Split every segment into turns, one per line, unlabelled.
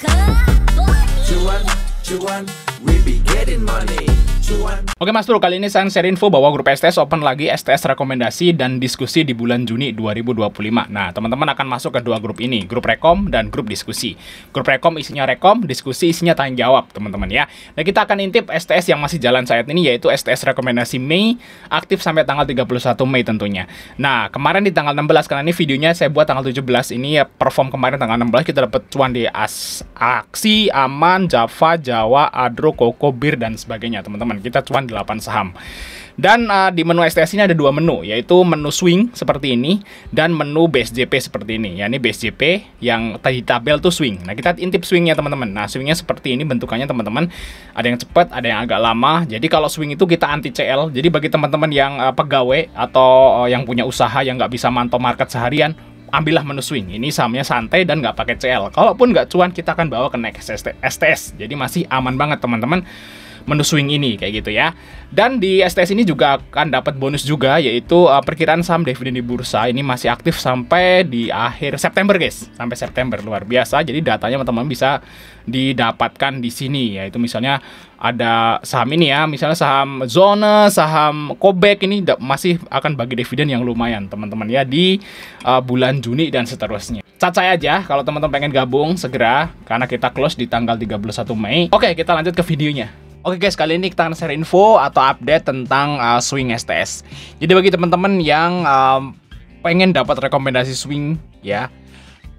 Cuan, cuan, we be getting money. Cuan.
Oke Mas Bro, kali ini saya share info bahwa grup STS open lagi STS rekomendasi dan diskusi di bulan Juni 2025. Nah, teman-teman akan masuk ke dua grup ini, grup rekom dan grup diskusi. Grup rekom isinya rekom, diskusi isinya tanya jawab, teman-teman ya. Nah, kita akan intip STS yang masih jalan saat ini, yaitu STS rekomendasi Mei, aktif sampai tanggal 31 Mei tentunya. Nah, kemarin di tanggal 16, karena ini videonya saya buat tanggal 17, ini ya perform kemarin tanggal 16, kita dapat cuan di Aksi, Aman, Java, Jawa, Adro, Koko, Bir, dan sebagainya, teman-teman. Kita cuan 8 saham. Dan di menu STS ini ada dua menu, yaitu menu swing seperti ini dan menu base JP seperti ini. Ya, ini base JP yang tadi tabel tuh swing. Nah, kita intip swingnya teman-teman. Nah, swingnya seperti ini bentukannya teman-teman. Ada yang cepat, ada yang agak lama. Jadi kalau swing itu kita anti CL. Jadi bagi teman-teman yang pegawai atau yang punya usaha yang nggak bisa mantau market seharian, ambillah menu swing. Ini sahamnya santai dan nggak pakai CL. Kalaupun nggak cuan, kita akan bawa ke next STS. Jadi masih aman banget teman-teman menu swing ini kayak gitu ya. Dan di STS ini juga akan dapat bonus juga, yaitu perkiraan saham dividen di bursa ini masih aktif sampai di akhir September guys, sampai September, luar biasa. Jadi datanya teman-teman bisa didapatkan di sini, yaitu misalnya ada saham ini ya, misalnya saham Zona, saham Kobek ini masih akan bagi dividen yang lumayan teman-teman ya di bulan Juni dan seterusnya. Cacai aja kalau teman-teman pengen gabung segera, karena kita close di tanggal 31 Mei. Oke, kita lanjut ke videonya. Oke guys, kali ini kita akan share info atau update tentang swing STS. Jadi bagi teman-teman yang pengen dapat rekomendasi swing ya,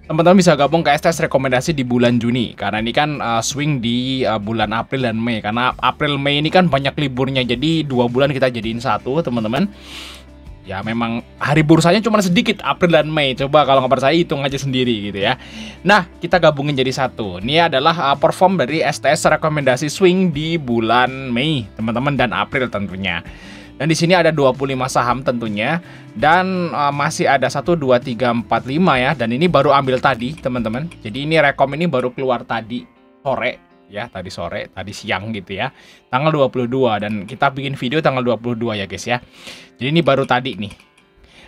teman-teman bisa gabung ke STS rekomendasi di bulan Juni. Karena ini kan swing di bulan April dan Mei. Karena April Mei ini kan banyak liburnya, jadi 2 bulan kita jadiin satu teman-teman. Ya memang hari bursanya cuma sedikit, April dan Mei. Coba kalau nggak percaya hitung aja sendiri gitu ya. Nah, kita gabungin jadi satu. Ini adalah perform dari STS rekomendasi swing di bulan Mei, teman-teman, dan April tentunya. Dan di sini ada 25 saham tentunya. Dan masih ada 1, 2, 3, 4, 5 ya. Dan ini baru ambil tadi, teman-teman. Jadi ini rekom ini baru keluar tadi sore. Ya, tadi sore, tadi siang gitu ya, tanggal 22, dan kita bikin video tanggal 22 ya guys ya. Jadi ini baru tadi nih.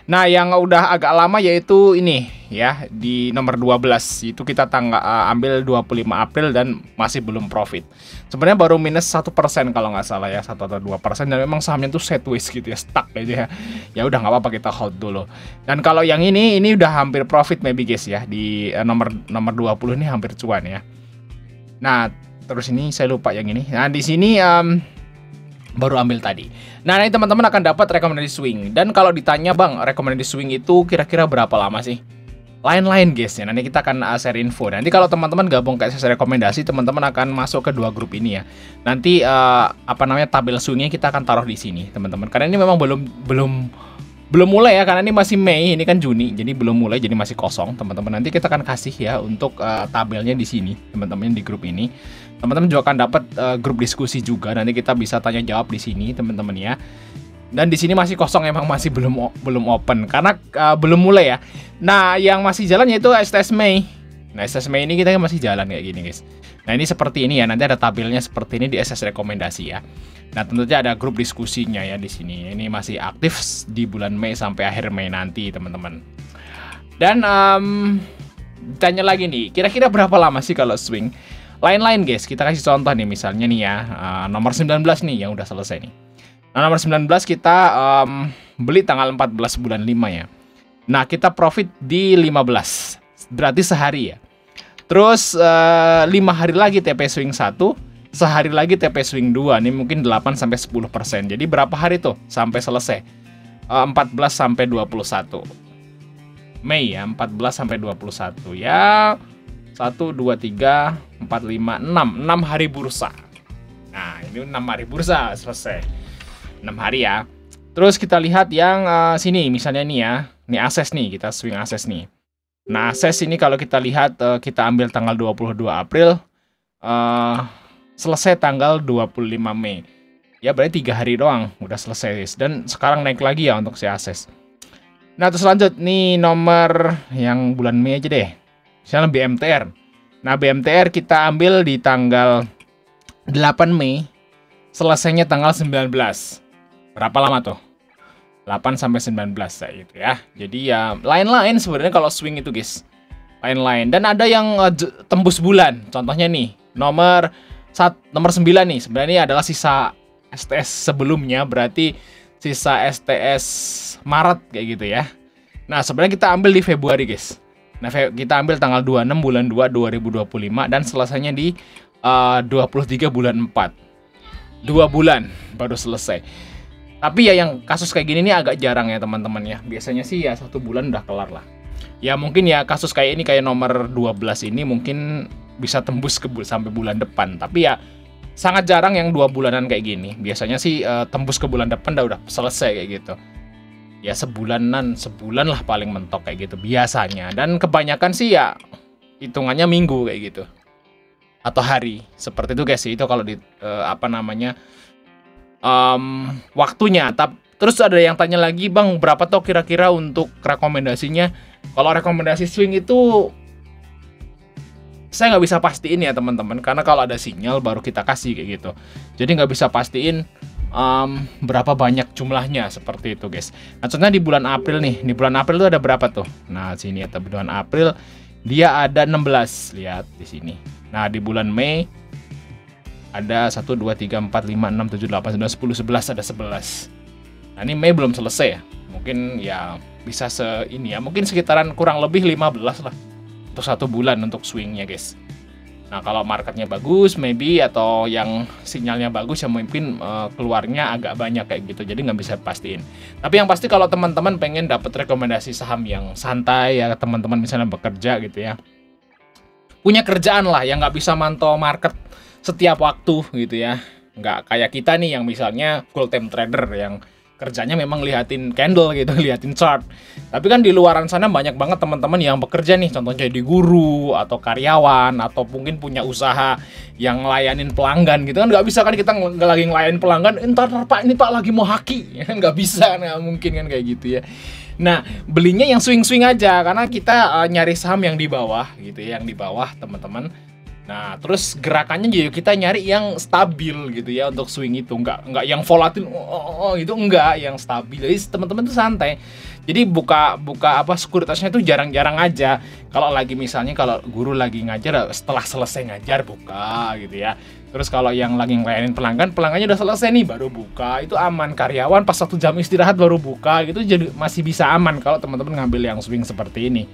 Nah, yang udah agak lama yaitu ini ya, di nomor 12 itu kita ambil 25 April dan masih belum profit. Sebenarnya baru minus 1% kalau nggak salah ya, 1 atau 2%, dan memang sahamnya tuh sideways gitu ya, stuck aja ya. Ya udah nggak apa-apa, kita hold dulu. Dan kalau yang ini udah hampir profit maybe guys ya, di nomor 20 ini hampir cuan ya. Nah, terus ini saya lupa yang ini. Nah, di sini baru ambil tadi. Nah, ini teman-teman akan dapat rekomendasi swing. Dan kalau ditanya, Bang, rekomendasi swing itu kira-kira berapa lama sih? Lain-lain guys ya. Nanti kita akan share info. Nanti kalau teman-teman gabung ke STS rekomendasi, teman-teman akan masuk ke dua grup ini ya. Nanti tabel swingnya kita akan taruh di sini, teman-teman. Karena ini memang belum mulai ya, karena ini masih Mei, ini kan Juni, jadi belum mulai, jadi masih kosong teman-teman. Nanti kita akan kasih ya untuk tabelnya di sini teman-teman, di grup ini. Teman-teman juga akan dapat grup diskusi juga, nanti kita bisa tanya jawab di sini teman-teman ya. Dan di sini masih kosong, emang masih belum open karena belum mulai ya. Nah, yang masih jalan yaitu STS Mei. Nah, STS Mei ini kita masih jalan kayak gini guys. Nah, ini seperti ini ya, nanti ada tabelnya seperti ini di STS rekomendasi ya. Nah, tentunya ada grup diskusinya ya di sini. Ini masih aktif di bulan Mei sampai akhir Mei nanti, teman-teman. Dan tanya lagi nih, kira-kira berapa lama sih kalau swing? Lain-lain guys, kita kasih contoh nih, misalnya nih ya, nomor 19 nih yang udah selesai nih. Nah, nomor 19 kita beli tanggal 14 bulan 5 ya. Nah, kita profit di 15, berarti sehari ya. Terus 5 hari lagi TP swing 1, sehari lagi TP swing 2. Ini mungkin 8-10%. Jadi berapa hari tuh sampai selesai? 14 sampai 21 Mei ya, 14 sampai 21 ya. 1, 2, 3, 4, 5, 6 hari bursa. Nah, ini 6 hari bursa selesai. 6 hari ya. Terus kita lihat yang sini, misalnya nih ya. Ini akses nih, kita swing akses nih. Nah, akses ini kalau kita lihat, kita ambil tanggal 22 April, selesai tanggal 25 Mei. Ya, berarti 3 hari doang, udah selesai. Dan sekarang naik lagi ya untuk si akses. Nah, terus lanjut, nih nomor yang bulan Mei aja deh. Misalnya BMTR. Nah, BMTR kita ambil di tanggal 8 Mei, selesainya tanggal 19. Berapa lama tuh? 8 sampai 19 kayak gitu ya. Jadi ya lain-lain sebenarnya kalau swing itu guys. lain-lain. Dan ada yang tembus bulan. Contohnya nih, nomor 9 nih. Sebenarnya ini adalah sisa STS sebelumnya, berarti sisa STS Maret kayak gitu ya. Nah, sebenarnya kita ambil di Februari, guys. Nah, kita ambil tanggal 26 bulan 2 2025 dan selesainya di 23 bulan 4. 2 bulan baru selesai. Tapi ya yang kasus kayak gini nih agak jarang ya teman-teman ya. Biasanya sih ya 1 bulan udah kelar lah. Ya mungkin ya kasus kayak ini, kayak nomor 12 ini mungkin bisa tembus sampai bulan depan. Tapi ya sangat jarang yang 2 bulanan kayak gini. Biasanya sih tembus ke bulan depan udah selesai kayak gitu. Ya sebulan lah paling mentok kayak gitu biasanya. Dan kebanyakan sih ya hitungannya minggu kayak gitu atau hari seperti itu guys. Itu kalau di waktunya. Terus ada yang tanya lagi, bang berapa toh kira-kira untuk rekomendasinya? Kalau rekomendasi swing itu saya nggak bisa pastiin ya teman-teman, karena kalau ada sinyal baru kita kasih kayak gitu. Jadi nggak bisa pastiin berapa banyak jumlahnya seperti itu guys. Nah contohnya di bulan April nih, di bulan April itu ada berapa tuh? Nah sini ya, bulan April dia ada 16, lihat di sini. Nah di bulan Mei ada 1, 2, 3, 4, 5, 6, 7, 8, 9, 10, 11, ada 11. Nah ini Mei belum selesai ya, mungkin ya bisa mungkin sekitaran kurang lebih 15 lah untuk 1 bulan untuk swingnya guys. Nah kalau marketnya bagus maybe, atau yang sinyalnya bagus ya mungkin keluarnya agak banyak kayak gitu, jadi nggak bisa pastiin. Tapi yang pasti kalau teman-teman pengen dapat rekomendasi saham yang santai ya, teman-teman misalnya bekerja gitu ya, punya kerjaan lah yang nggak bisa mantau market setiap waktu gitu ya, nggak kayak kita nih yang misalnya full time trader yang kerjanya memang lihatin candle gitu, lihatin chart. Tapi kan di luaran sana banyak banget teman-teman yang bekerja nih, contohnya jadi guru atau karyawan atau mungkin punya usaha yang ngelayanin pelanggan gitu kan. Nggak bisa kan kita nggak lagi ngelayanin pelanggan, entar pak ini pak lagi mau haki, nggak bisa, nggak mungkin kan kayak gitu ya. Nah belinya yang swing-swing aja, karena kita nyari saham yang di bawah gitu ya, yang di bawah teman-teman. Nah, terus gerakannya juga kita nyari yang stabil gitu ya untuk swing itu, nggak yang volatil gitu, enggak, yang stabil. Jadi teman-teman tuh santai. Jadi buka sekuritasnya itu jarang-jarang aja. Kalau lagi misalnya kalau guru lagi ngajar, setelah selesai ngajar buka gitu ya. Terus kalau yang lagi ngelayanin pelanggannya udah selesai nih baru buka, itu aman. Karyawan pas 1 jam istirahat baru buka gitu, jadi masih bisa aman kalau teman-teman ngambil yang swing seperti ini.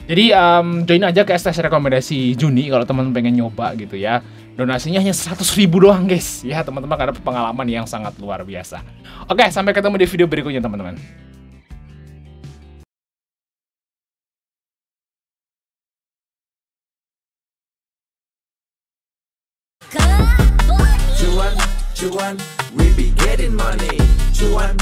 Jadi join aja ke STS rekomendasi Juni kalau teman-teman pengen nyoba gitu ya. Donasinya hanya 100.000 doang guys. Ya teman-teman, karena pengalaman yang sangat luar biasa. Oke, sampai ketemu di video berikutnya teman-teman.
Cuan, we be getting money. Cuan.